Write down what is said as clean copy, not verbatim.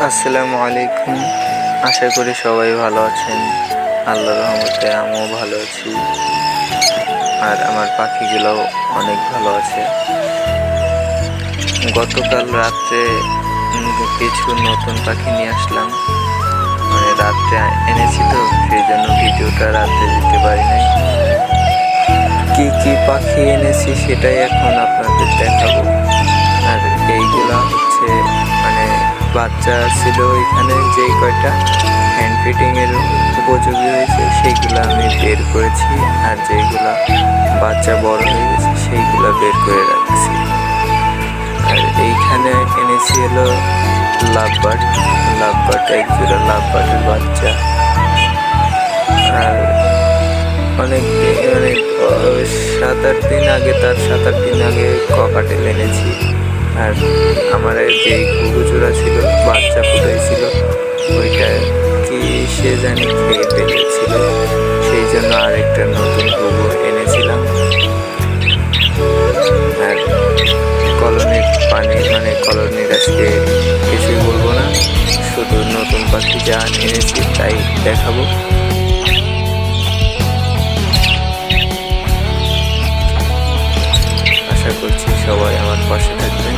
আসসালামু আলাইকুম। আশা করি সবাই ভালো আছেন। আল্লাহর রহমতে আমিও ভালো আছি, আর আমার পাখিগুলোও অনেক ভালো আছে। গতকাল রাত্রে কিছু নতুন পাখি নিয়ে আসলাম, মানে রাত্রে এনেছি তো, সেই জন্য ভিডিওটা রাত্রে দিতে পারি নাই। কি কি পাখি এনেছি সেটাই এখন আপনাদের দেখাবো। আর এইগুলা হচ্ছে মানে বাচ্চা ছিল এখানে, যেই কয়টা হ্যান্ড ফিটিংয়ের উপযোগী হয়েছে সেইগুলো আমি বের করেছি, আর যেইগুলা বাচ্চা বড় হয়ে গেছে সেইগুলো বের করে রাখছি। আর এইখানে এনেছি হলো লাভবার্ড, এক জোড়া লাভবার্ডের বাচ্চা। আর অনেক মানে 7-8 দিন আগে, তার 7-8 দিন আগে ককাটেল এনেছি। আর আমার যে ঘুঘু জোড়া ছিল, বাচ্চা ফুটাইছিল, ওইটা কি সে জানি খেয়ে ফেলেছিল, সেই জন্য আরেকটা নতুন ঘুঘু এনেছিলাম। আর কলোনির পানি, মানে কলোনির আজকে কিছুই বলবো না, শুধু নতুন পাখি যা এনেছি তাই দেখাবো। আশা করছি সবাই আমার পাশে থাকবেন।